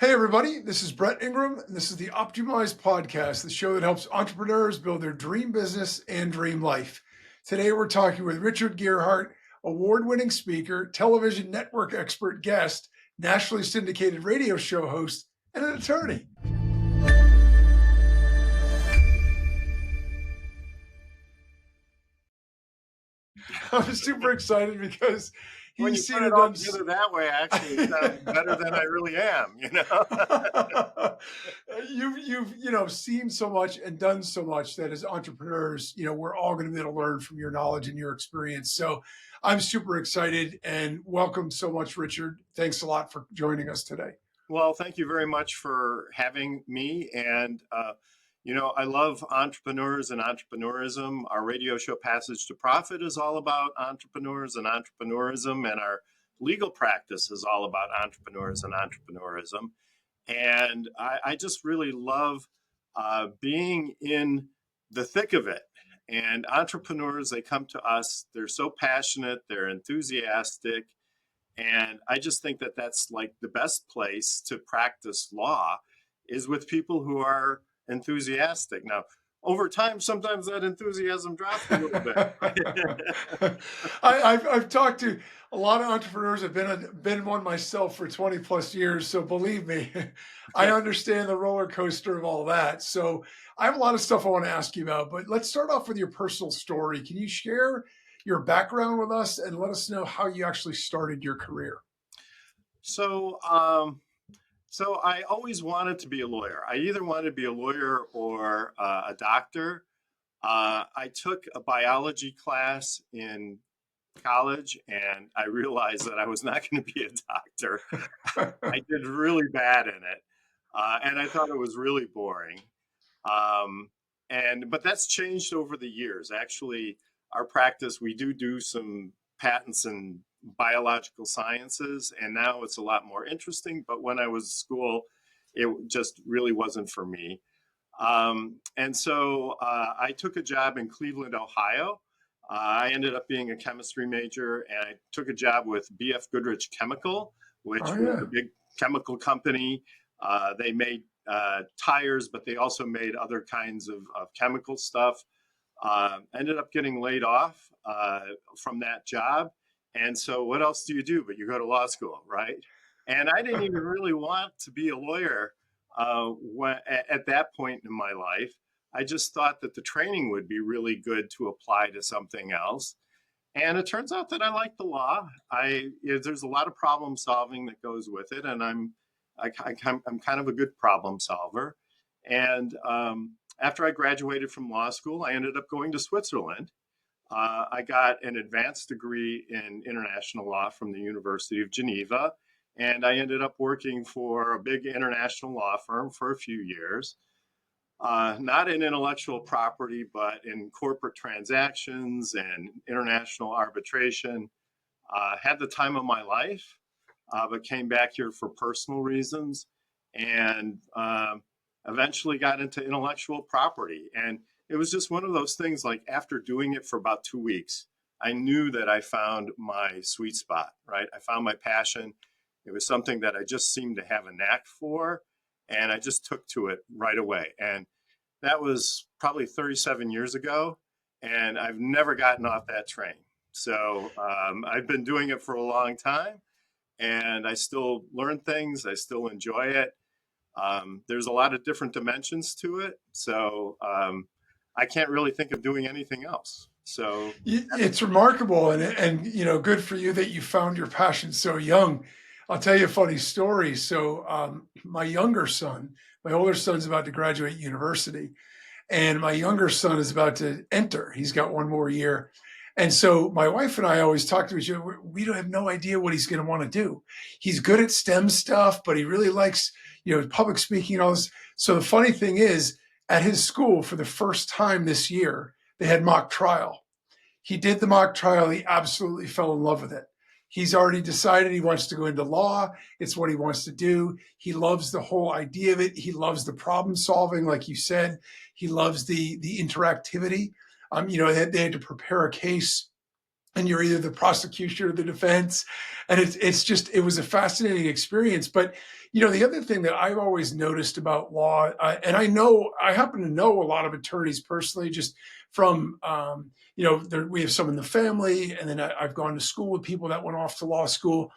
Hey, everybody, this is Brett Ingram, and this is the optYOUmize podcast, the show that helps entrepreneurs build their dream business and dream life. Today, we're talking with Richard Gearhart, award-winning speaker, television network expert guest, nationally syndicated radio show host, and an attorney. I'm super excited because When he's you seen put it and all done. together that way, I actually sound better than I really am, you know? You've seen so much and done so much that as entrepreneurs, we're all going to be able to learn from your knowledge and your experience. So I'm super excited and welcome so much, Richard. Thanks a lot for joining us today. Well, thank you very much for having me. And, I love entrepreneurs and entrepreneurism. Our radio show, Passage to Profit, is all about entrepreneurs and entrepreneurism, and our legal practice is all about entrepreneurs and entrepreneurism. And I just really love being in the thick of it. And entrepreneurs, they come to us, they're so passionate, they're enthusiastic. And I just think that that's like the best place to practice law is with people who are enthusiastic. Now, over time, sometimes that enthusiasm drops a little bit. I've talked to a lot of entrepreneurs. I've been one myself for 20 plus years. So believe me, I understand the roller coaster of all that. So I have a lot of stuff I want to ask you about, but let's start off with your personal story. Can you share your background with us and let us know how you actually started your career? So, so I always wanted to be a lawyer. I either wanted to be a lawyer or a doctor. I took a biology class in college and I realized that I was not going to be a doctor. I did really bad in it. And I thought it was really boring. Um, but that's changed over the years. Actually, our practice, we do some patents in biological sciences, and now it's a lot more interesting. But when I was in school, it just really wasn't for me. And so I took a job in Cleveland, Ohio. I ended up being a chemistry major, and I took a job with BF Goodrich Chemical, which Oh, was yeah. a big chemical company. They made tires, but they also made other kinds of chemical stuff. Ended up getting laid off from that job. And so what else do you do? But you go to law school, right? And I didn't even really want to be a lawyer at that point in my life. I just thought that the training would be really good to apply to something else. And it turns out that I like the law. There's a lot of problem solving that goes with it, and I'm kind of a good problem solver. And after I graduated from law school, I ended up going to Switzerland. I got an advanced degree in international law from the University of Geneva, and I ended up working for a big international law firm for a few years. Not in intellectual property, but in corporate transactions and international arbitration. Had the time of my life, but came back here for personal reasons and eventually got into intellectual property. And it was just one of those things like after doing it for about 2 weeks, I knew that I found my sweet spot, right? I found my passion. It was something that I just seemed to have a knack for. And I just took to it right away. And that was probably 37 years ago. And I've never gotten off that train. So I've been doing it for a long time and I still learn things. I still enjoy it. There's a lot of different dimensions to it. So I can't really think of doing anything else. So It's remarkable and good for you that you found your passion so young. I'll tell you a funny story. So my older son's about to graduate university, and my younger son is about to enter. He's got one more year. And so my wife and I always talk to each other. We don't have no idea what he's going to want to do. He's good at STEM stuff, but he really likes, public speaking and all this. So the funny thing is, at his school for the first time this year, they had mock trial. He did the mock trial. He absolutely fell in love with it. He's already decided he wants to go into law. It's what he wants to do. He loves the whole idea of it. He loves the problem solving, like you said. He loves the interactivity. They had to prepare a case and you're either the prosecution or the defense. And it was a fascinating experience. But, the other thing that I've always noticed about law, and I happen to know a lot of attorneys personally, just from, we have some in the family, and then I've gone to school with people that went off to law school.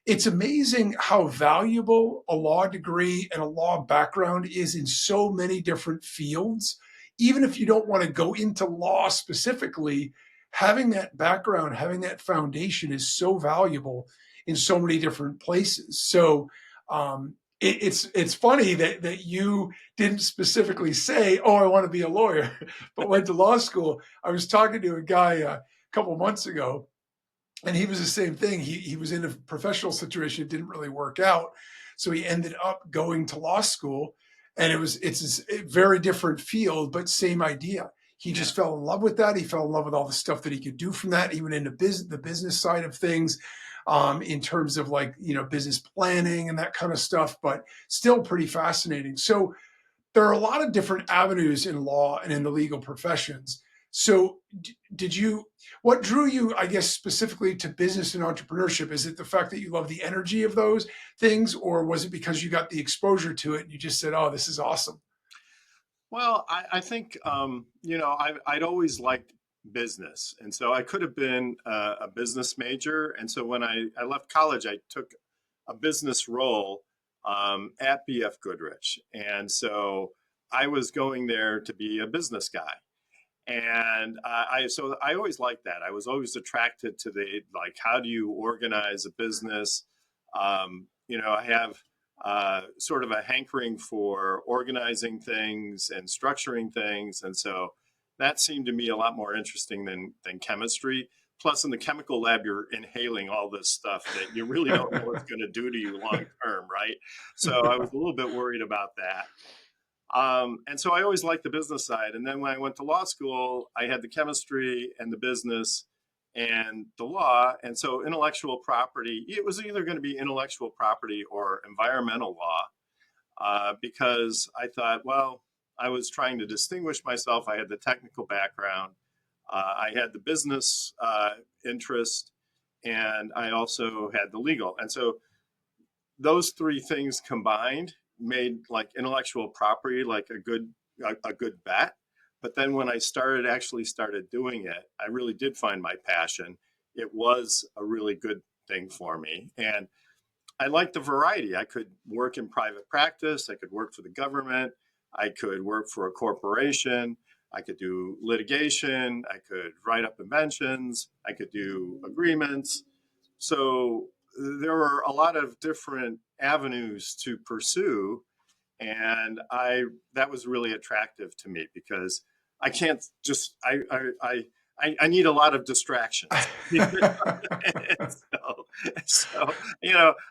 It's amazing how valuable a law degree and a law background is in so many different fields. Even if you don't want to go into law specifically, having that background, having that foundation is so valuable in so many different places. So it's funny that you didn't specifically say, "Oh, I want to be a lawyer," but went to law school. I was talking to a guy a couple months ago, and he was the same thing. He was in a professional situation. It didn't really work out. So he ended up going to law school, and it's a very different field, but same idea. He Yeah. just fell in love with that. He fell in love with all the stuff that he could do from that, even in the business side of things, in terms of like, business planning and that kind of stuff, but still pretty fascinating. So there are a lot of different avenues in law and in the legal professions. So, did you, what drew you, I guess, specifically to business and entrepreneurship? Is it the fact that you love the energy of those things, or was it because you got the exposure to it and you just said, "Oh, this is awesome"? Well, I think, I'd always liked business. And so I could have been a business major. And so when I left college, I took a business role at BF Goodrich. And so I was going there to be a business guy. And so I always liked that. I was always attracted to like, how do you organize a business? I have sort of a hankering for organizing things and structuring things. And so that seemed to me a lot more interesting than chemistry. Plus, in the chemical lab, you're inhaling all this stuff that you really don't know what's going to do to you long term, right? So I was a little bit worried about that. And so I always liked the business side. And then when I went to law school, I had the chemistry and the business and the law. And so intellectual property, it was either going to be intellectual property or environmental law, because I thought, well, I was trying to distinguish myself. I had the technical background, I had the business interest, and I also had the legal. And so those three things combined made like intellectual property like a good bet. But then when I started doing it, I really did find my passion. It was a really good thing for me. And I liked the variety. I could work in private practice, I could work for the government, I could work for a corporation, I could do litigation, I could write up inventions, I could do agreements. So there were a lot of different avenues to pursue, and I that was really attractive to me because I can't just I need a lot of distractions. so,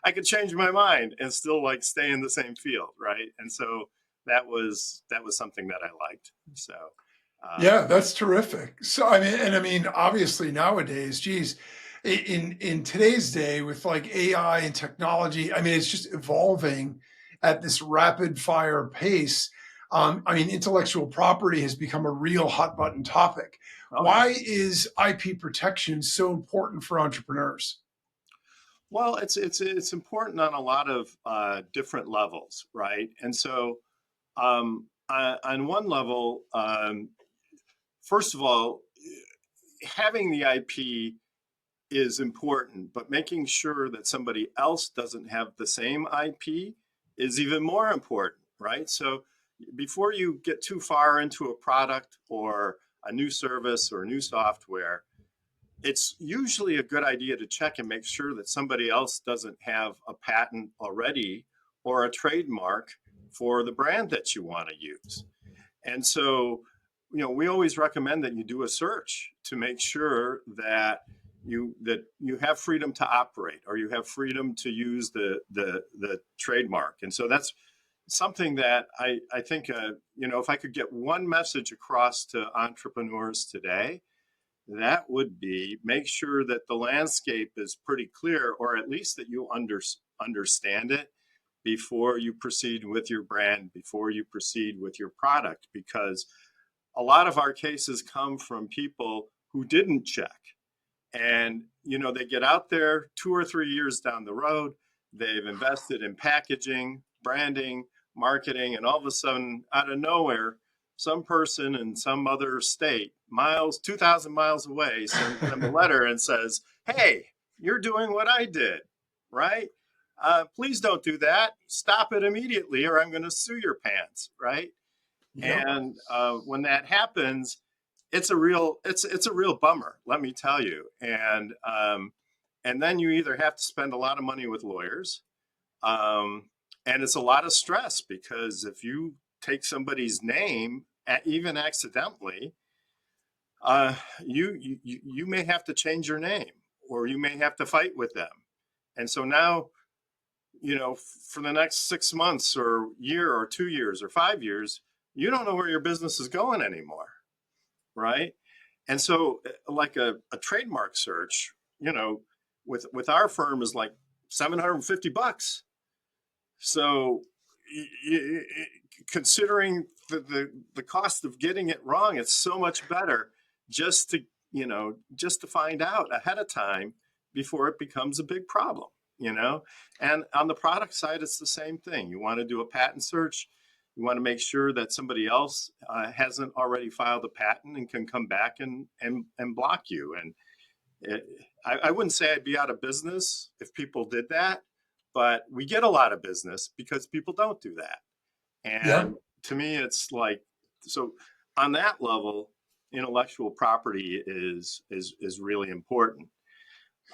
I could change my mind and still like stay in the same field, right? And so that was something that I liked. So Yeah, that's terrific. So I mean, obviously nowadays, geez, in today's day with like AI and technology, I mean, it's just evolving at this rapid fire pace. I mean, intellectual property has become a real hot button topic. oh yeah. Why is IP protection so important for entrepreneurs? Well, it's important on a lot of different levels, right? And so on one level, first of all, having the IP is important, but making sure that somebody else doesn't have the same IP is even more important, right? So before you get too far into a product or a new service or new software, it's usually a good idea to check and make sure that somebody else doesn't have a patent already or a trademark for the brand that you want to use. And so, we always recommend that you do a search to make sure that you have freedom to operate or you have freedom to use the trademark. And so that's something that I think if I could get one message across to entrepreneurs today, that would be make sure that the landscape is pretty clear, or at least that you understand it before you proceed with your brand, before you proceed with your product, because a lot of our cases come from people who didn't check. And, they get out there 2 or 3 years down the road, they've invested in packaging, branding, marketing, and all of a sudden, out of nowhere, some person in some other state, 2,000 miles away, sends them a letter and says, "Hey, you're doing what I did, right? Please don't do that. Stop it immediately, or I'm going to sue your pants," right? Yep. And when that happens, it's a real bummer, let me tell you. And then you either have to spend a lot of money with lawyers, um, and it's a lot of stress, because if you take somebody's name, even accidentally, uh, you may have to change your name, or you may have to fight with them. And so now, for the next 6 months or year or 2 years or 5 years, you don't know where your business is going anymore, right? And so, like a trademark search, with our firm is like $750. So, considering the cost of getting it wrong, it's so much better just to find out ahead of time before it becomes a big problem. And on the product side, it's the same thing. You want to do a patent search, you want to make sure that somebody else hasn't already filed a patent and can come back and block you. And I wouldn't say I'd be out of business if people did that, but we get a lot of business because people don't do that. Yeah. And to me, it's like, so on that level, intellectual property is really important.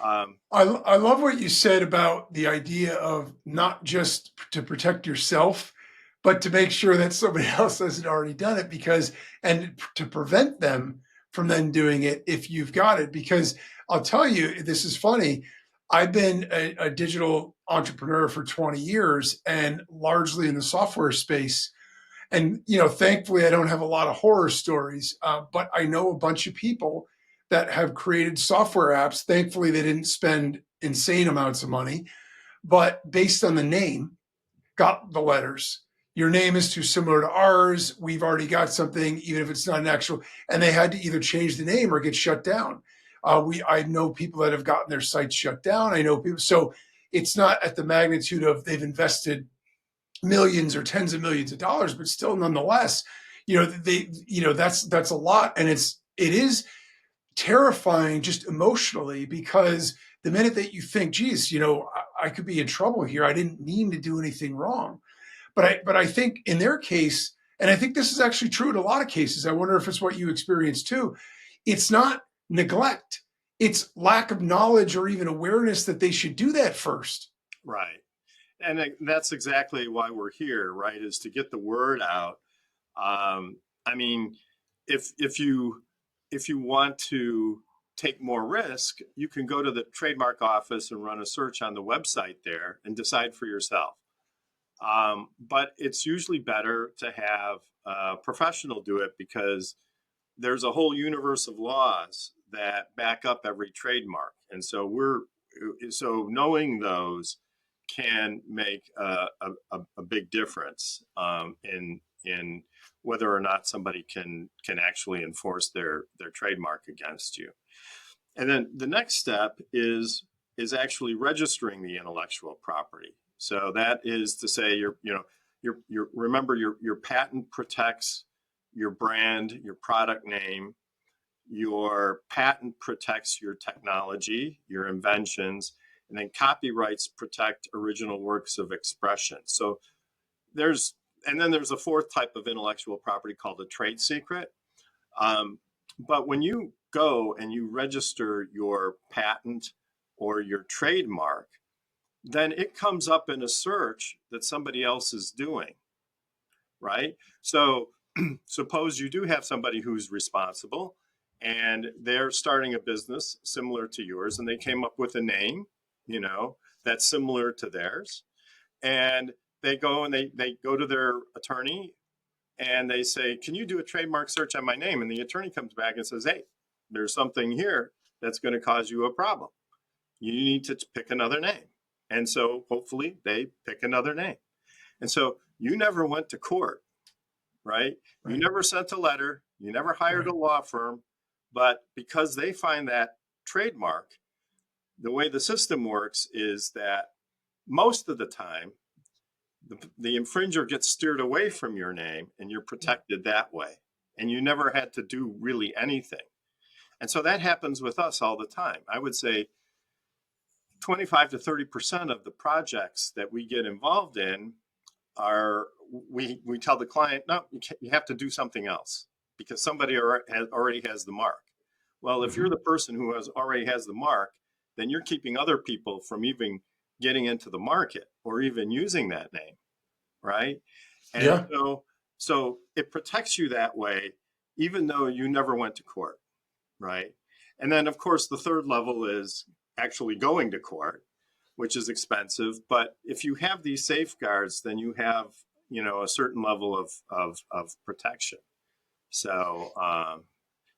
I love what you said about the idea of not just to protect yourself, but to make sure that somebody else hasn't already done it, because, and to prevent them from then doing it if you've got it. Because I'll tell you, this is funny. I've been a digital entrepreneur for 20 years and largely in the software space. And thankfully I don't have a lot of horror stories, but I know a bunch of people that have created software apps. Thankfully they didn't spend insane amounts of money, but based on the name, got the letters, your name is too similar to ours, we've already got something, even if it's not an actual, and they had to either change the name or get shut down. I know people that have gotten their sites shut down. I know people. So it's not at the magnitude of they've invested millions or tens of millions of dollars, but still, nonetheless, that's a lot, and it is terrifying just emotionally, because the minute that you think, geez, I could be in trouble here, I didn't mean to do anything wrong. But I think in their case, and I think this is actually true in a lot of cases, I wonder if it's what you experience too, it's not neglect, it's lack of knowledge or even awareness that they should do that first. Right. And that's exactly why we're here, right? Is to get the word out. I mean, if you want to take more risk, you can go to the trademark office and run a search on the website there and decide for yourself. But it's usually better to have a professional do it, because there's a whole universe of laws that back up every trademark. And so knowing those can make a big difference in whether or not somebody can actually enforce their trademark against you. And then the next step is actually registering the intellectual property. So that is to say, remember, your patent protects your brand, your product name. Your patent protects your technology, your inventions, and then copyrights protect original works of expression. So there's a fourth type of intellectual property called a trade secret. But when you go and you register your patent or your trademark, then it comes up in a search that somebody else is doing, right? So suppose you do have somebody who's responsible and they're starting a business similar to yours, and they came up with a name, that's similar to theirs. And they go and they go to their attorney and they say, "Can you do a trademark search on my name?" And the attorney comes back and says, "Hey, there's something here that's going to cause you a problem. You need to pick another name." And so hopefully they pick another name. And so you never went to court, right? You Right. never sent a letter, you never hired Right. a law firm, but because they find that trademark, the way the system works is that most of the time, the infringer gets steered away from your name and you're protected that way. And you never had to do really anything. And so that happens with us all the time. I would say 25 to 30% of the projects that we get involved in are, we tell the client, no, you have to do something else because somebody already has the mark. Well, if you're the person who already has the mark, then you're keeping other people from even getting into the market or even using that name, right? And Yeah. so it protects you that way, even though you never went to court, right? And then, of course, the third level is actually going to court, which is expensive. But if you have these safeguards, then you have, a certain level of protection. So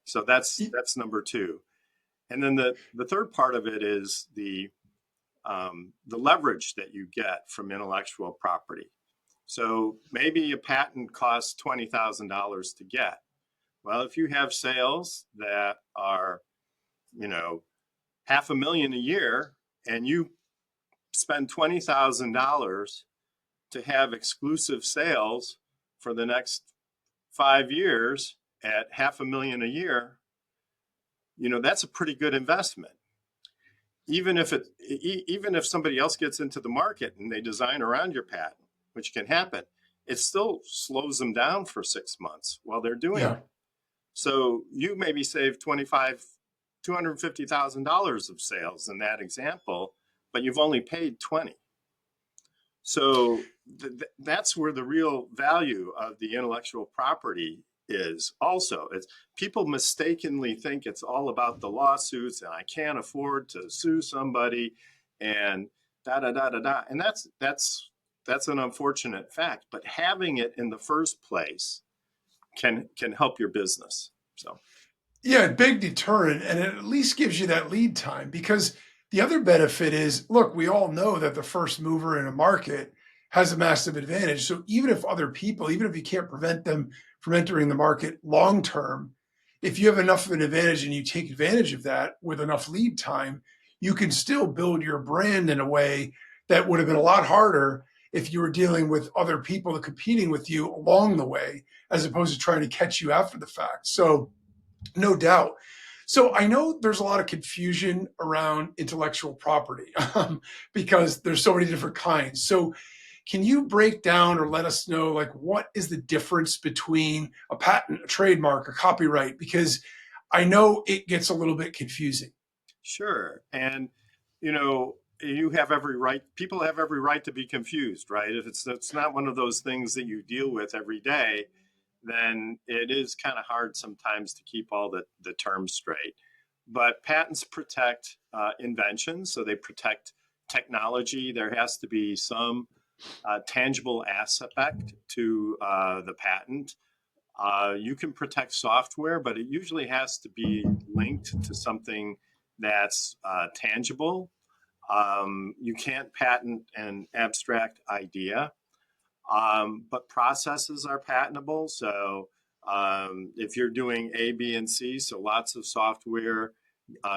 so that's number two. And then the third part of it is the leverage that you get from intellectual property. So maybe a patent costs $20,000 to get. Well, if you have sales that are, $500,000 a year, and you spend $20,000 to have exclusive sales for the next 5 years at $500,000 a year, that's a pretty good investment. Even if somebody else gets into the market and they design around your patent, which can happen, it still slows them down for 6 months while they're doing Yeah. it. So you maybe save $250,000 of sales in that example, but you've only paid 20. So that's where the real value of the intellectual property is. Also, it's people mistakenly think it's all about the lawsuits and I can't afford to sue somebody and da da da da da. And that's an unfortunate fact. But having it in the first place can help your business. So Yeah, big deterrent, and it at least gives you that lead time because the other benefit is, look, we all know that the first mover in a market has a massive advantage. So even if other people, even if you can't prevent them from entering the market long term, if you have enough of an advantage and you take advantage of that with enough lead time, you can still build your brand in a way that would have been a lot harder if you were dealing with other people competing with you along the way, as opposed to trying to catch you after the fact. So no doubt. So I know there's a lot of confusion around intellectual property because there's so many different kinds. So can you break down or let us know, like, what is the difference between a patent, a trademark, a copyright? Because I know it gets a little bit confusing. sure. And you have every right, people have every right to be confused, right? If it's not one of those things that you deal with every day, then it is kind of hard sometimes to keep all the terms straight. But patents protect inventions, so they protect technology. There has to be some tangible aspect to the patent. You can protect software, but it usually has to be linked to something that's tangible. You can't patent an abstract idea, but processes are patentable. So if you're doing A, B, and C, so lots of software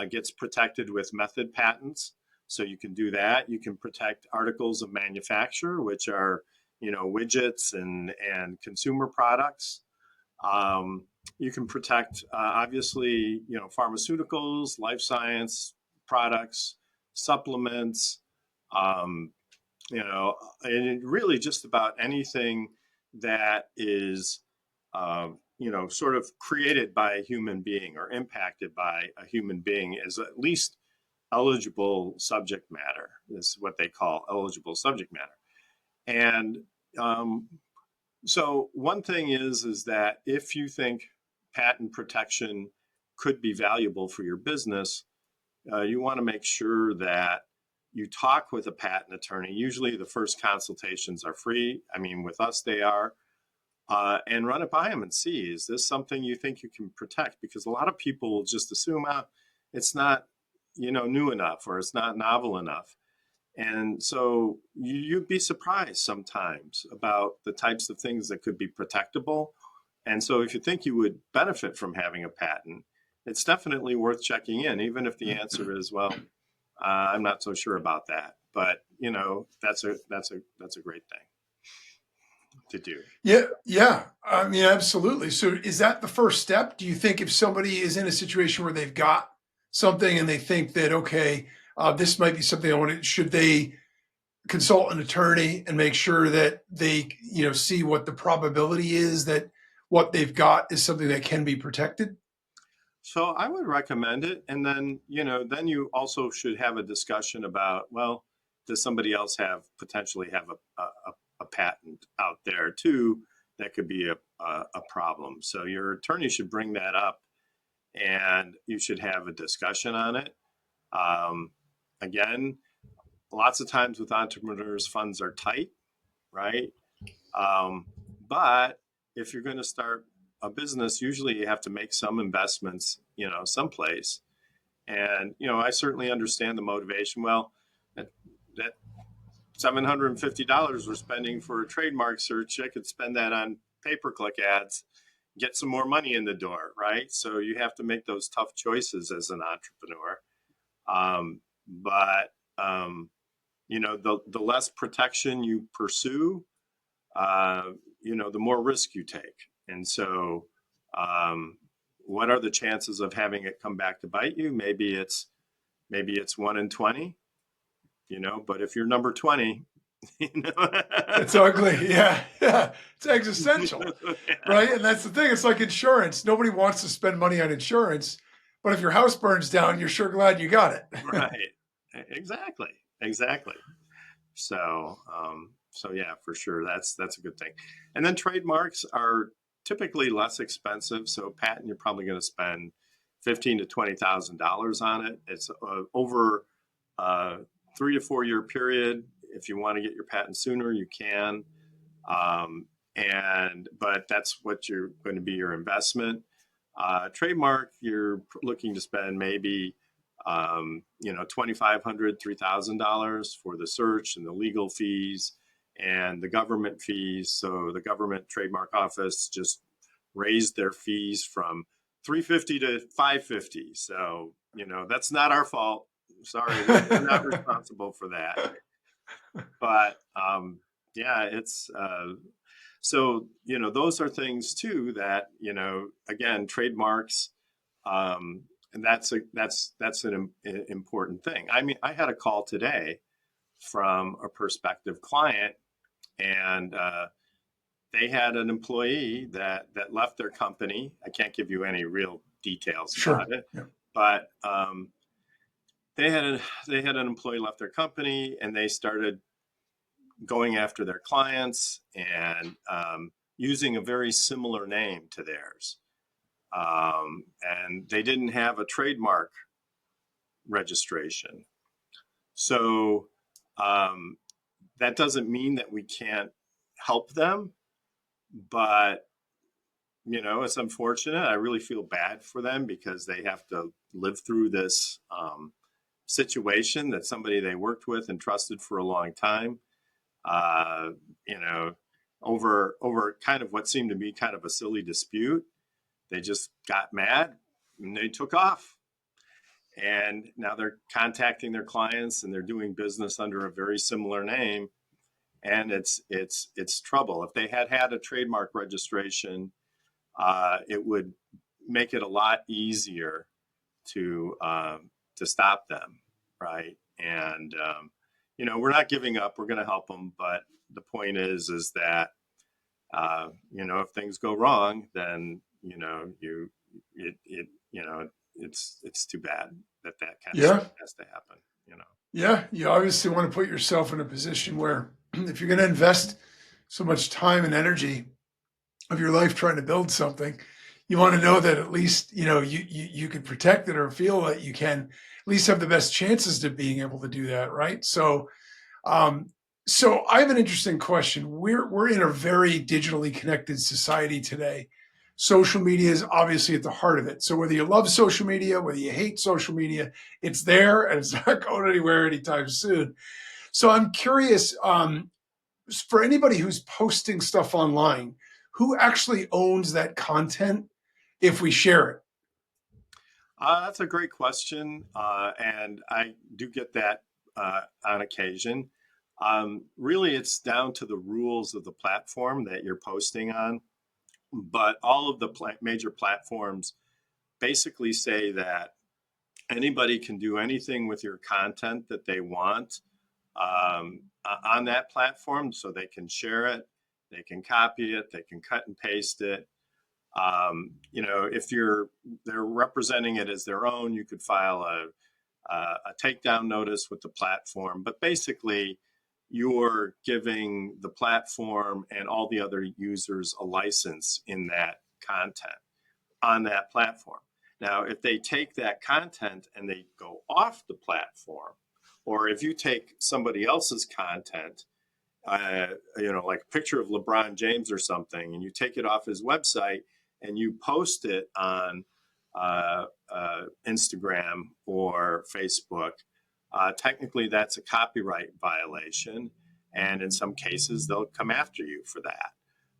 gets protected with method patents. So you can do that. You can protect articles of manufacture, which are widgets and consumer products. You can protect obviously pharmaceuticals, life science products, supplements. Um, and really just about anything that is, sort of created by a human being or impacted by a human being is at least eligible subject matter, is what they call eligible subject matter. And so one thing is that if you think patent protection could be valuable for your business, you want to make sure that you talk with a patent attorney. Usually the first consultations are free. I mean, with us, they are. And run it by them and see, is this something you think you can protect? Because a lot of people will just assume, it's not, new enough or it's not novel enough. And so you'd be surprised sometimes about the types of things that could be protectable. And so if you think you would benefit from having a patent, it's definitely worth checking in, even if the answer is, well, I'm not so sure about that. But that's a great thing to do. Yeah, yeah. I mean, absolutely. So is that the first step? Do you think if somebody is in a situation where they've got something and they think that, okay, this might be something I want to, should they consult an attorney and make sure that they, see what the probability is that what they've got is something that can be protected? So I would recommend it. And then, then you also should have a discussion about, well, does somebody else potentially have a patent out there too that could be a problem? So your attorney should bring that up and you should have a discussion on it. Again, lots of times with entrepreneurs, funds are tight, right? Um, but if you're going to start a business, usually you have to make some investments, someplace. And, I certainly understand the motivation. Well, that $750 we're spending for a trademark search, I could spend that on pay-per-click ads, get some more money in the door, right? So you have to make those tough choices as an entrepreneur. But the less protection you pursue, the more risk you take. And so, what are the chances of having it come back to bite you? Maybe it's 1 in 20. But if you're number 20, you know. It's ugly. Yeah. Yeah. It's existential. Yeah, Right. And that's the thing. It's like insurance. Nobody wants to spend money on insurance. But if your house burns down, you're sure glad you got it. right. Exactly. So yeah, for sure, that's a good thing. And then trademarks are typically less expensive. So patent, you're probably going to spend $15,000 to $20,000 on it. It's over a 3 to 4 year period. If you want to get your patent sooner, you can. But that's what you're going to be your investment. Trademark, you're looking to spend maybe $2,500, $3,000 for the search and the legal fees and the government fees. So the government trademark office just raised their fees from $350 to $550. So that's not our fault. Sorry, we're not responsible for that. But yeah, it's so those are things too that again, trademarks. And that's an important thing. I mean, I had a call today from a prospective client, and they had an employee that left their company. I can't give you any real details Sure. about it, Yeah. but they had an employee left their company, and they started going after their clients and using a very similar name to theirs. And they didn't have a trademark registration. So that doesn't mean that we can't help them, but it's unfortunate. I really feel bad for them because they have to live through this situation that somebody they worked with and trusted for a long time, uh, you know, over kind of what seemed to be kind of a silly dispute. They just got mad and they took off. And now they're contacting their clients and they're doing business under a very similar name. And it's trouble. If they had a trademark registration, it would make it a lot easier to stop them, right? And we're not giving up. We're going to help them, but the point is that if things go wrong, then it's too bad that kind of Yeah. stuff has to happen. Yeah. You obviously want to put yourself in a position where if you're going to invest so much time and energy of your life trying to build something, you want to know that at least, you can protect it or feel that you can at least have the best chances to being able to do that. Right. Um, so I have an interesting question. We're in a very digitally connected society today. Social media is obviously at the heart of it. So whether you love social media, whether you hate social media, it's there and it's not going anywhere anytime soon. So I'm curious, for anybody who's posting stuff online, who actually owns that content if we share it? That's a great question, and I do get that on occasion. Really, it's down to the rules of the platform that you're posting on. But all of the major platforms basically say that anybody can do anything with your content that they want on that platform. So they can share it, they can copy it, they can cut and paste it. If they're representing it as their own, you could file a takedown notice with the platform. But basically, you're giving the platform and all the other users a license in that content on that platform. Now, if they take that content and they go off the platform, or if you take somebody else's content, like a picture of LeBron James or something, and you take it off his website and you post it on Instagram or Facebook, technically that's a copyright violation. And in some cases, they'll come after you for that.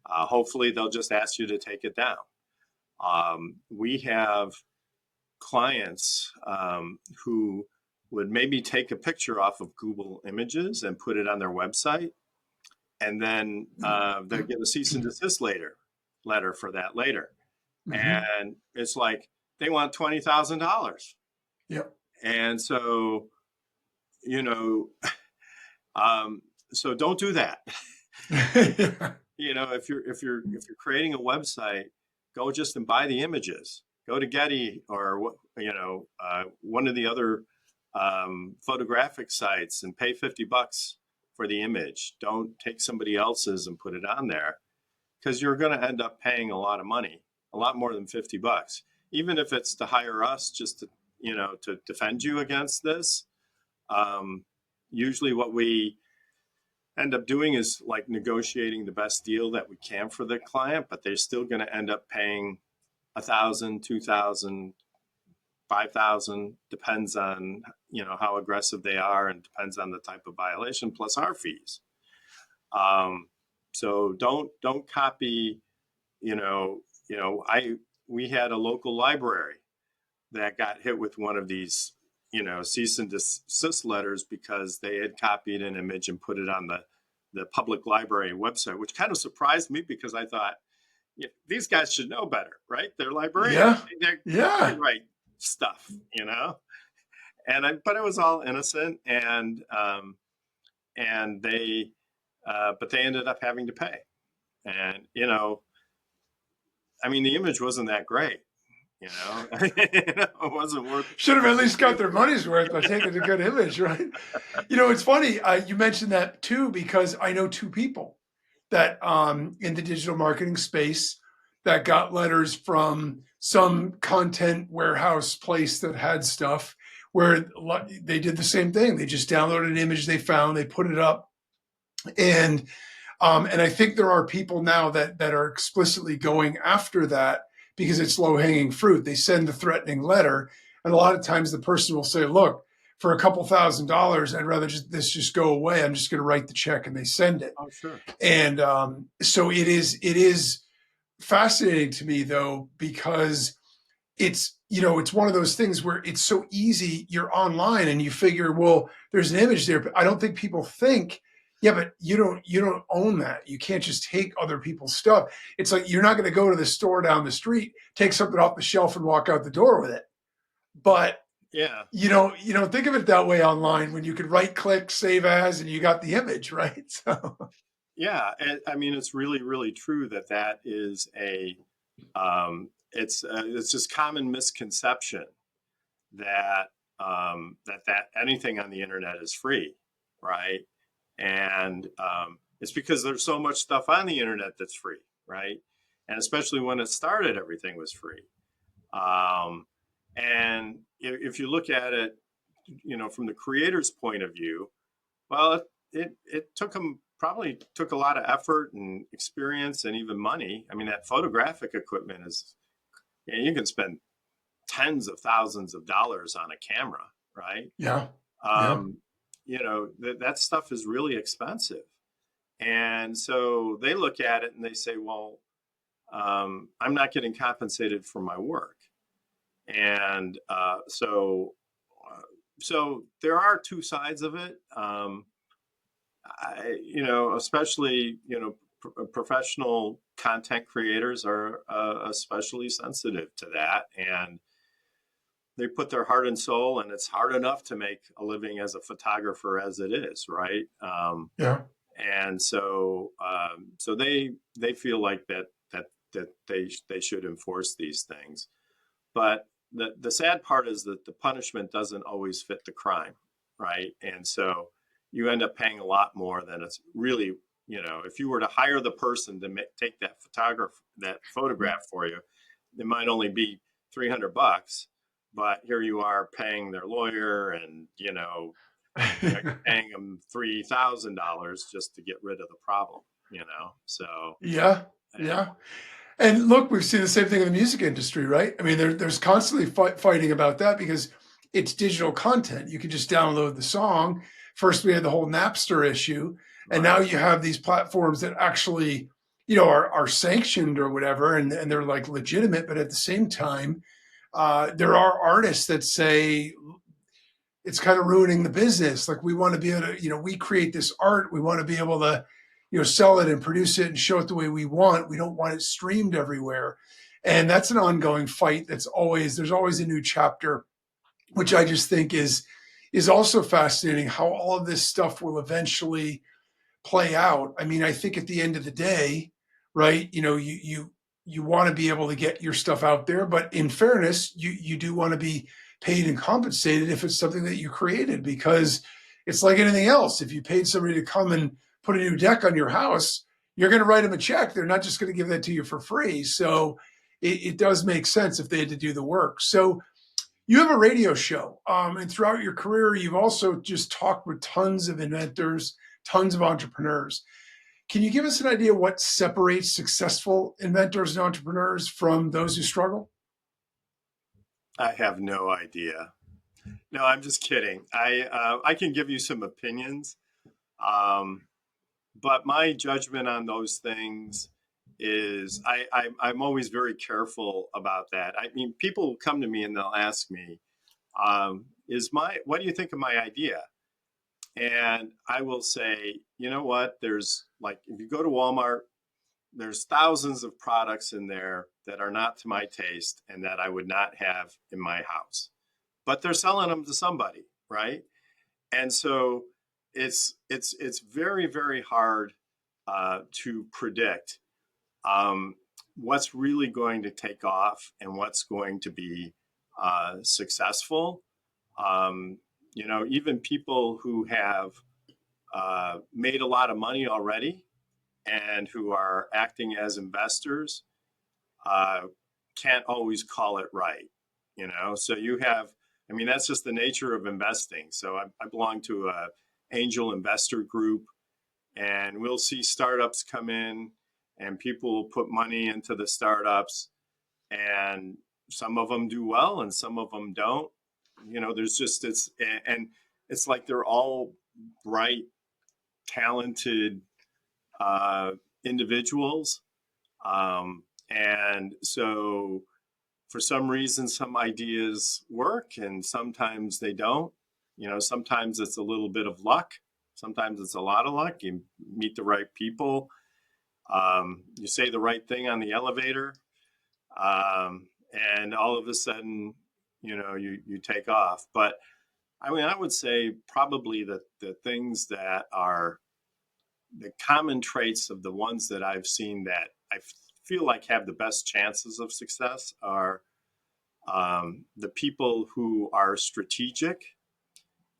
Hopefully, they'll just ask you to take it down. We have clients who would maybe take a picture off of Google Images and put it on their website, and then they'll get a cease and desist letter for that later. And it's like they want $20,000. Yep. And so, so don't do that. If you're creating a website, go just and buy the images. Go to Getty or one of the other photographic sites and pay $50 for the image. Don't take somebody else's and put it on there, because you're going to end up paying a lot of money, a lot more than $50. Even if it's to hire us just to defend you against this. Usually what we end up doing is like negotiating the best deal that we can for the client, but they're still going to end up paying $1,000, $2,000, $5,000, depends on how aggressive they are, and depends on the type of violation, plus our fees. So don't copy. We had a local library that got hit with one of these cease and desist letters because they had copied an image and put it on the public library website, which kind of surprised me, because I thought, these guys should know better, right? They're librarians. They write stuff, but it was all innocent, and they ended up having to pay. And, the image wasn't that great, it wasn't worth. Should have at least got their money's worth by taking a good image, right? It's funny. You mentioned that too, because I know two people that in the digital marketing space that got letters from some content warehouse place that had stuff where they did the same thing. They just downloaded an image they found, they put it up, and I think there are people now that are explicitly going after that because it's low hanging fruit. They send the threatening letter, and a lot of times the person will say, "Look, for a couple $1,000s, I'd rather this just go away. I'm just going to write the check," and they send it. Oh, sure. And so it is fascinating to me, though, because it's one of those things where it's so easy. You're online and you figure, well, there's an image there, but I don't think people think, yeah, but you don't own that. You can't just take other people's stuff. It's like you're not going to go to the store down the street, take something off the shelf, and walk out the door with it. But yeah, you don't think of it that way online, when you could right click, save as, and you got the image, right? So yeah, and it's really, really true that is it's just common misconception that that anything on the internet is free, right? And it's because there's so much stuff on the internet that's free, right? And especially when it started, everything was free. And if you look at it, from the creator's point of view, well, it probably took a lot of effort and experience and even money. That photographic equipment is, you can spend tens of thousands of dollars on a camera, right? yeah. That stuff is really expensive. And so they look at it and they say, well, I'm not getting compensated for my work. And so there are two sides of it. Especially, professional content creators are especially sensitive to that, and they put their heart and soul, and it's hard enough to make a living as a photographer as it is, right? Yeah. And so they feel like that they should enforce these things. But the sad part is that the punishment doesn't always fit the crime, right? And so you end up paying a lot more than it's really, if you were to hire the person to take that photograph for you, it might only be $300, but here you are paying their lawyer, and you're paying them $3,000 just to get rid of the problem. So Yeah. yeah, Yeah. And look, we've seen the same thing in the music industry, right? I mean, there's constantly fighting about that because it's digital content. You can just download the song. First, we had the whole Napster issue, and now right. you have these platforms that actually, are sanctioned or whatever, and they're like legitimate. But at the same time, there are artists that say it's kind of ruining the business. Like we want to be able to, we create this art. We want to be able to, sell it and produce it and show it the way we want. We don't want it streamed everywhere. And that's an ongoing fight. There's always a new chapter, which I just think is also fascinating how all of this stuff will eventually play out. I mean, I think at the end of the day, right, you want to be able to get your stuff out there, but in fairness, you do want to be paid and compensated if it's something that you created, because it's like anything else. If you paid somebody to come and put a new deck on your house, you're going to write them a check. They're not just going to give that to you for free. So it does make sense if they had to do the work. So you have a radio show, and throughout your career, you've also just talked with tons of inventors, tons of entrepreneurs. Can you give us an idea what separates successful inventors and entrepreneurs from those who struggle? I have no idea. No, I'm just kidding. I can give you some opinions, um, but my judgment on those things is I'm always very careful about that. I mean, people will come to me and they'll ask me, what do you think of my idea? And I will say, you know what? There's like, if you go to Walmart, there's thousands of products in there that are not to my taste and that I would not have in my house, but they're selling them to somebody, right? And so it's very, very hard to predict what's really going to take off and what's going to be successful. Even people who have made a lot of money already and who are acting as investors uh, can't always call it right. So you have, I mean, that's just the nature of investing. So I belong to a angel investor group, and we'll see startups come in, and people will put money into the startups, and some of them do well and some of them don't. There's just and it's like they're all bright, talented uh, individuals. And so for some reason, some ideas work and sometimes they don't. Sometimes it's a little bit of luck. Sometimes it's a lot of luck. You meet the right people. You say the right thing on the elevator. And all of a sudden, you take off. But I mean, I would say probably that the things that are the common traits of the ones that I've seen that I feel like have the best chances of success are the people who are strategic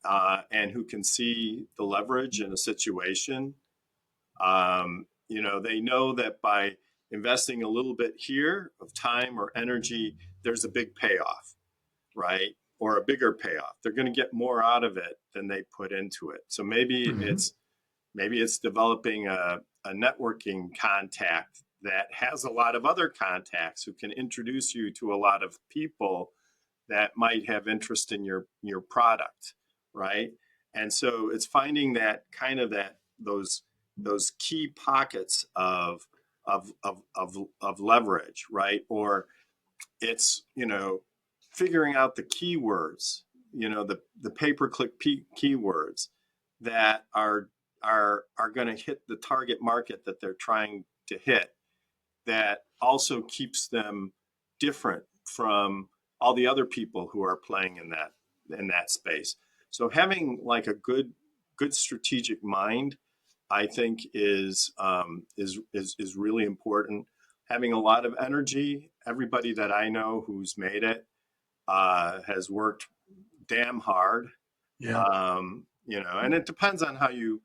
and who can see the leverage in a situation. They know that by investing a little bit here of time or energy, there's a big payoff, right? Or a bigger payoff. They're going to get more out of it than they put into it. So Mhm. maybe it's developing a networking contact that has a lot of other contacts who can introduce you to a lot of people that might have interest in your product, right? And so it's finding that kind of those key pockets of leverage, right? Or it's figuring out the keywords, the pay-per-click keywords that are going to hit the target market that they're trying to hit, that also keeps them different from all the other people who are playing in that space. So having like a good strategic mind, I think is really important. Having a lot of energy. Everybody that I know who's made it has worked damn hard. Yeah. And it depends on how you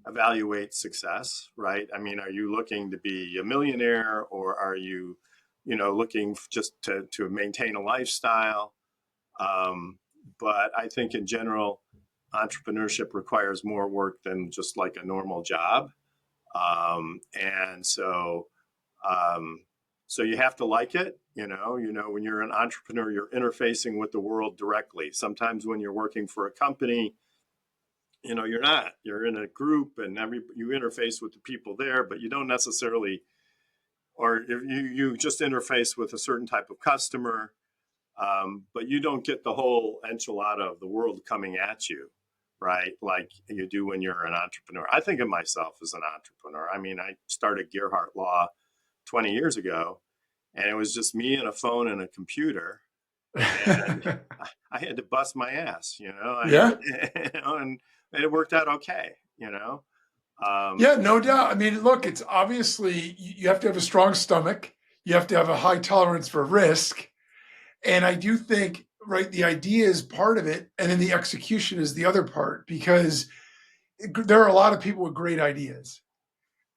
evaluate success, right? I mean, are you looking to be a millionaire, or are you, looking just to maintain a lifestyle? But I think in general, entrepreneurship requires more work than just like a normal job. And so you have to like it. When you're an entrepreneur, you're interfacing with the world directly. Sometimes when you're working for a company, you're not. You're in a group, and you interface with the people there, but you don't necessarily, or you just interface with a certain type of customer, but you don't get the whole enchilada of the world coming at you, right? Like you do when you're an entrepreneur. I think of myself as an entrepreneur. I mean, I started Gearhart Law 20 years ago, and it was just me and a phone and a computer, and I had to bust my ass, Yeah. and it worked out okay, Yeah, no doubt. I mean, look, it's obviously you have to have a strong stomach. You have to have a high tolerance for risk. And I do think, right, the idea is part of it, and then the execution is the other part, because there are a lot of people with great ideas,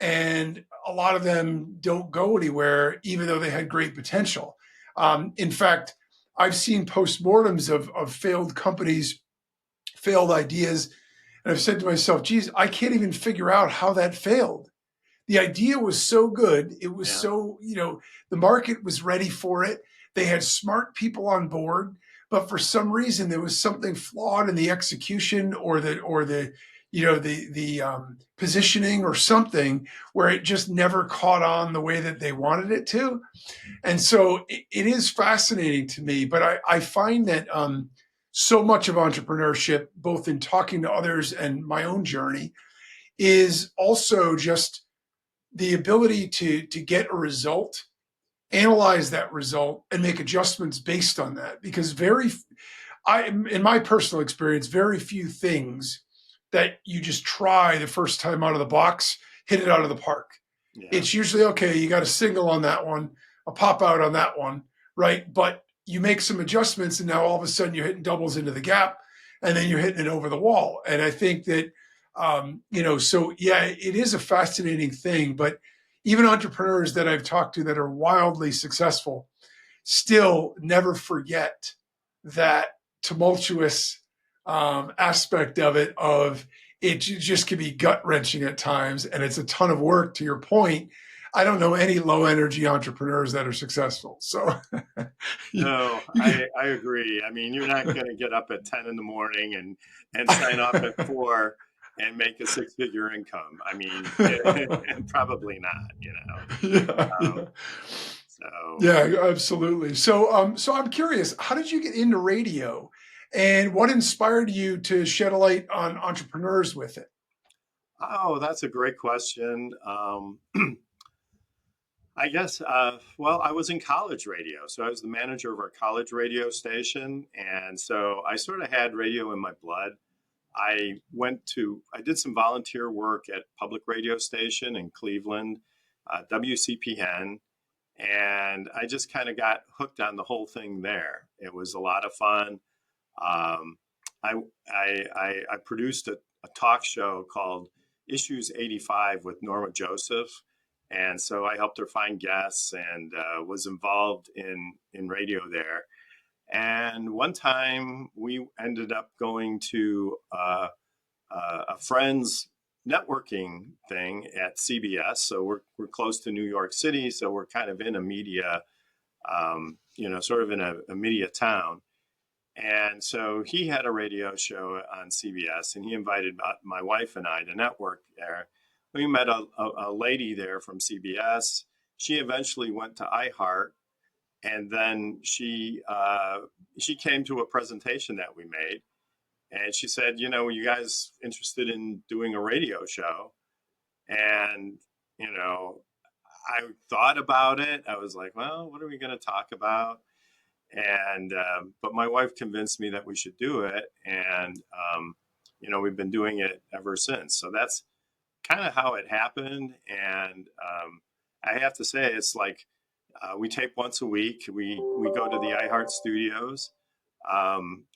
and a lot of them don't go anywhere, even though they had great potential. In fact, I've seen postmortems of failed companies, failed ideas, and I've said to myself, geez, I can't even figure out how that failed. The idea was so good. It was Yeah. so, the market was ready for it. They had smart people on board, but for some reason there was something flawed in the execution, or the positioning or something, where it just never caught on the way that they wanted it to. And so it is fascinating to me, but I find that so much of entrepreneurship, both in talking to others and my own journey, is also just the ability to get a result, analyze that result, and make adjustments based on that. Because in my personal experience, very few things that you just try the first time out of the box hit it out of the park. Yeah. It's usually, okay, you got a single on that one, a pop out on that one, right? But you make some adjustments, and now all of a sudden you're hitting doubles into the gap, and then you're hitting it over the wall. And I think that, so yeah, it is a fascinating thing. But even entrepreneurs that I've talked to that are wildly successful still never forget that tumultuous aspect of it. Of it just can be gut wrenching at times, and it's a ton of work. To your point, I don't know any low energy entrepreneurs that are successful. So No, I agree. I mean, you're not going to get up at 10 in the morning and sign off at 4 and make a 6-figure income. I mean, probably not, yeah, yeah. So Yeah, absolutely. So I'm curious, how did you get into radio, and what inspired you to shed a light on entrepreneurs with it? oh, that's a great question. I guess, well, I was in college radio. So I was the manager of our college radio station. And so I sort of had radio in my blood. I did some volunteer work at public radio station in Cleveland, WCPN, and I just kind of got hooked on the whole thing there. It was a lot of fun. Um, I produced a talk show called Issues 85 with Norma Joseph. And so I helped her find guests, and was involved in radio there. And one time we ended up going to a friend's networking thing at CBS. So we're close to New York City. So we're kind of in a media, sort of in a media town. And so he had a radio show on CBS, and he invited my wife and I to network there. We met a lady there from CBS. She eventually went to iHeart, And then she came to a presentation that we made, and she said, you guys interested in doing a radio show? And, you know, I thought about it. I was like, well, what are we going to talk about? And, but my wife convinced me that we should do it. And, we've been doing it ever since. So that's kind of how it happened. And I have to say, it's like we tape once a week. We go to the iHeart studios.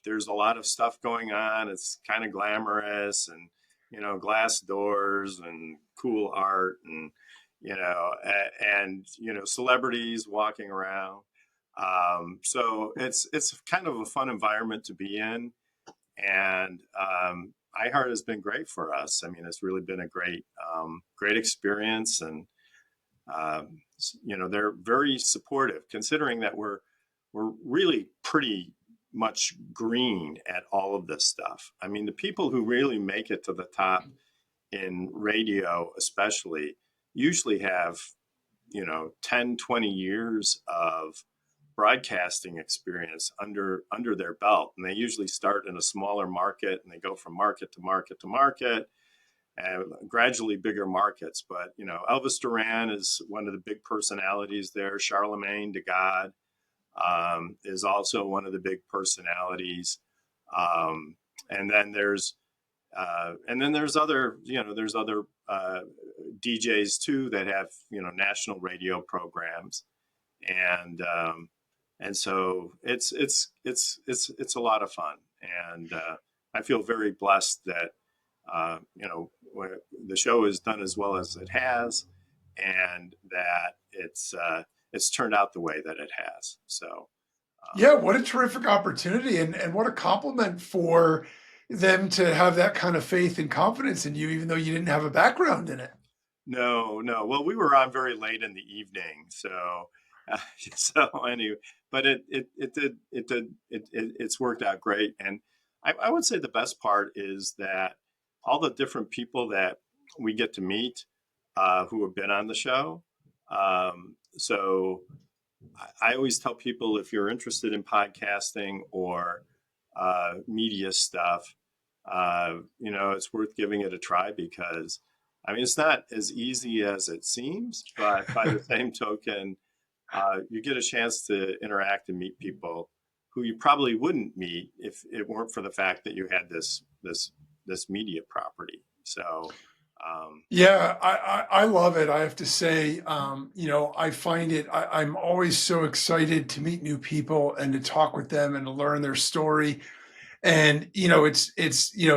There's a lot of stuff going on. It's kind of glamorous, and glass doors and cool art, and celebrities walking around. So it's kind of a fun environment to be in, and iHeart has been great for us. I mean, it's really been a great experience, and they're very supportive, considering that we're really pretty much green at all of this stuff. I mean, the people who really make it to the top in radio, especially, usually have 10, 20 years of broadcasting experience under their belt, and they usually start in a smaller market, and they go from market to market to market, and gradually bigger markets. But Elvis Duran is one of the big personalities there. Charlemagne the God is also one of the big personalities, and then there's other DJs too that have national radio programs, and so it's a lot of fun, and I feel very blessed that the show is done as well as it has, and that it's turned out the way that it has. So Yeah, what a terrific opportunity, and what a compliment for them to have that kind of faith and confidence in you, even though you didn't have a background in it. no. Well, we were on very late in the evening, so so anyway, but it's worked out great, and I would say the best part is that all the different people that we get to meet who have been on the show. So I always tell people, if you're interested in podcasting or media stuff, it's worth giving it a try, because I mean, it's not as easy as it seems, but by the same token, you get a chance to interact and meet people who you probably wouldn't meet if it weren't for the fact that you had this media property. So Yeah, I love it. I have to say, I find it, I'm always so excited to meet new people and to talk with them and to learn their story. And,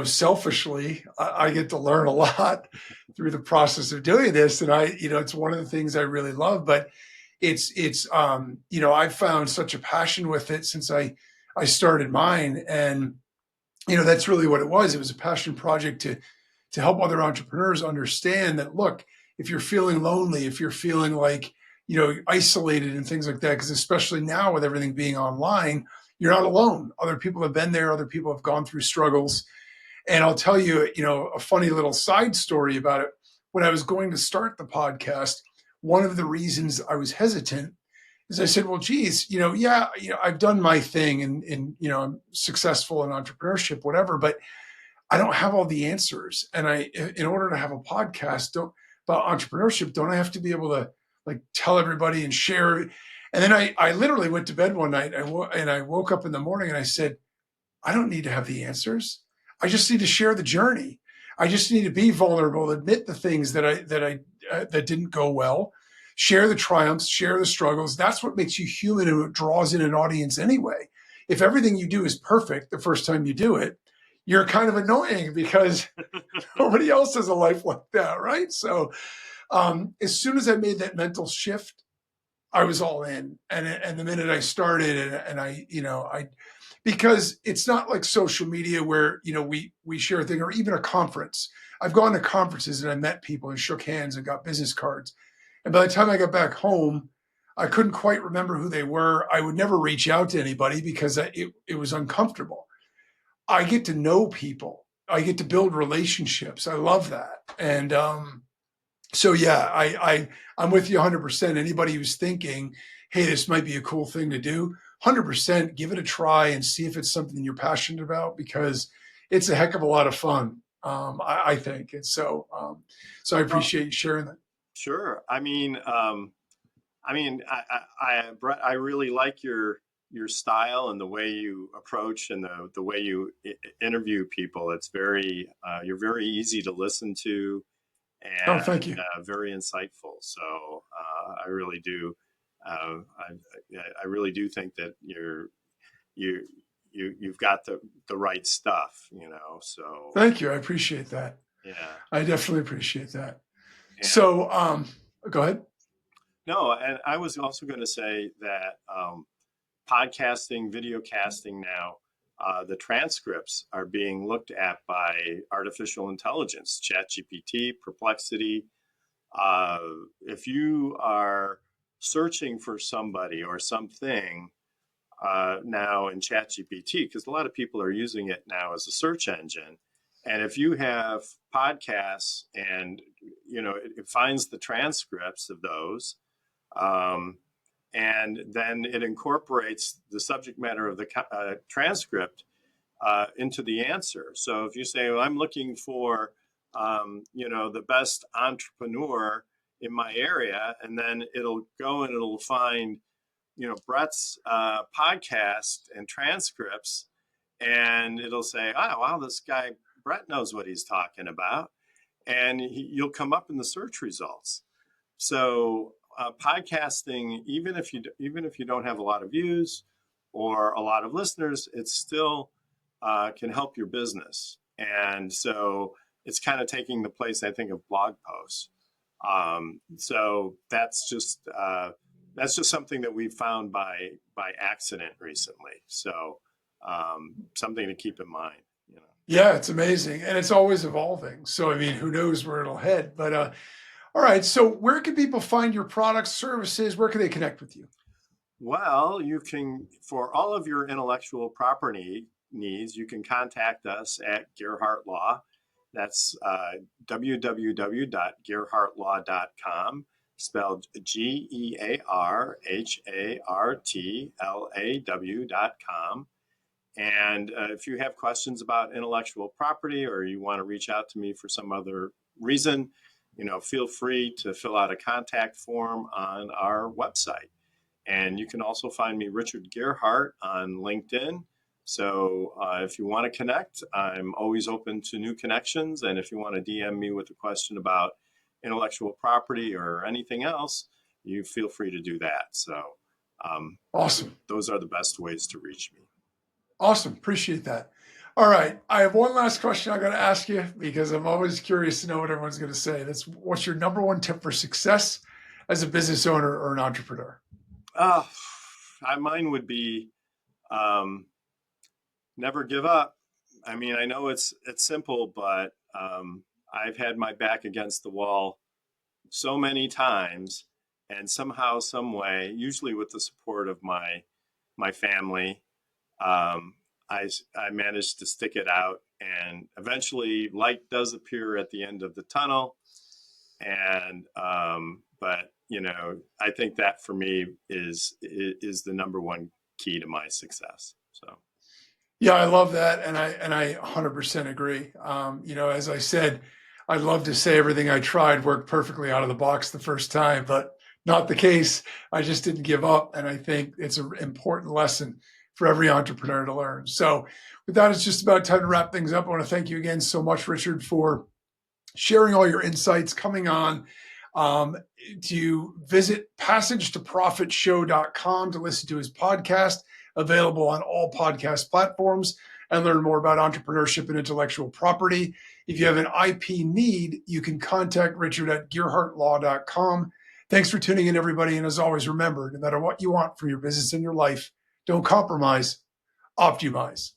selfishly, I get to learn a lot through the process of doing this. And it's one of the things I really love, but I've found such a passion with it since I started mine. And, that's really what it was. It was a passion project to help other entrepreneurs understand that, look, if you're feeling lonely, if you're feeling like, isolated and things like that, because especially now with everything being online, you're not alone. Other people have been there. Other people have gone through struggles. And I'll tell you, a funny little side story about it. When I was going to start the podcast, one of the reasons I was hesitant is I said, well, geez, I've done my thing, and I'm successful in entrepreneurship, whatever, but I don't have all the answers. And in order to have a podcast about entrepreneurship, don't I have to be able to like tell everybody and share? And then I literally went to bed one night and I woke up in the morning and I said, I don't need to have the answers. I just need to share the journey. I just need to be vulnerable, admit the things that didn't go well, share the triumphs, share the struggles. That's what makes you human and what draws in an audience anyway. If everything you do is perfect the first time you do it, you're kind of annoying because nobody else has a life like that, right? So as soon as I made that mental shift, I was all in. And the minute I started, and I because it's not like social media where we share a thing, or even a conference. I've gone to conferences and I met people and shook hands and got business cards. And by the time I got back home, I couldn't quite remember who they were. I would never reach out to anybody because it was uncomfortable. I get to know people. I get to build relationships. I love that. And So yeah, I'm with you 100%. Anybody who's thinking, hey, this might be a cool thing to do, 100% give it a try and see if it's something you're passionate about, because it's a heck of a lot of fun. I think. And so I Well, appreciate you sharing that. sure. Brett, I really like your style and the way you approach and the way you interview people. It's very you're very easy to listen to Oh, and thank you. very insightful. So I really do. I really do think that you you've got the right stuff. So Thank you. I appreciate that. yeah. I definitely appreciate that. And So, go ahead. no, and I was also going to say that podcasting, video casting now, the transcripts are being looked at by artificial intelligence, ChatGPT, Perplexity. Uh, if you are searching for somebody or something now in ChatGPT, because a lot of people are using it now as a search engine, and if you have podcasts and it finds the transcripts of those, um, and then it incorporates the subject matter of the transcript into the answer. So if you say, well, I'm looking for, the best entrepreneur in my area, and then it'll go and it'll find, Brett's podcast and transcripts, and it'll say, oh, wow, this guy, Brett knows what he's talking about. And you'll come up in the search results. So podcasting, even if you don't have a lot of views or a lot of listeners, it still can help your business. And so it's kind of taking the place, I think, of blog posts. So that's just something that we found by accident recently. So something to keep in mind. Yeah, it's amazing, and it's always evolving. So, I mean, who knows where it'll head? But all right. So, where can people find your products, services? Where can they connect with you? Well, you can, for all of your intellectual property needs, you can contact us at Gearhart Law. That's www.gearhartlaw.com, spelled GearHartlaw.com. And if you have questions about intellectual property or you want to reach out to me for some other reason, feel free to fill out a contact form on our website. And you can also find me, Richard Gearhart, on LinkedIn. So if you want to connect, I'm always open to new connections. And if you want to DM me with a question about intellectual property or anything else, you feel free to do that. So Awesome. those are the best ways to reach me. Awesome. Appreciate that. All right. I have one last question I got to ask you, because I'm always curious to know what everyone's going to say. That's, what's your number one tip for success as a business owner or an entrepreneur? Mine would be never give up. I mean, I know it's simple, but I've had my back against the wall so many times, and somehow, some way, usually with the support of my family, um, I managed to stick it out, and eventually, light does appear at the end of the tunnel. And but I think that for me is the number one key to my success. So Yeah, I love that, and I 100% agree. As I said, I'd love to say everything I tried worked perfectly out of the box the first time, but not the case. I just didn't give up, and I think it's an important lesson for every entrepreneur to learn. So, with that, it's just about time to wrap things up. I want to thank you again so much, Richard, for sharing all your insights, coming on. To visit passagetogrofitshow.com to listen to his podcast, available on all podcast platforms, and learn more about entrepreneurship and intellectual property. If you have an IP need, you can contact Richard at gearhartlaw.com. Thanks for tuning in, everybody. And as always, remember, no matter what you want from your business and your life, don't compromise, optYOUmize.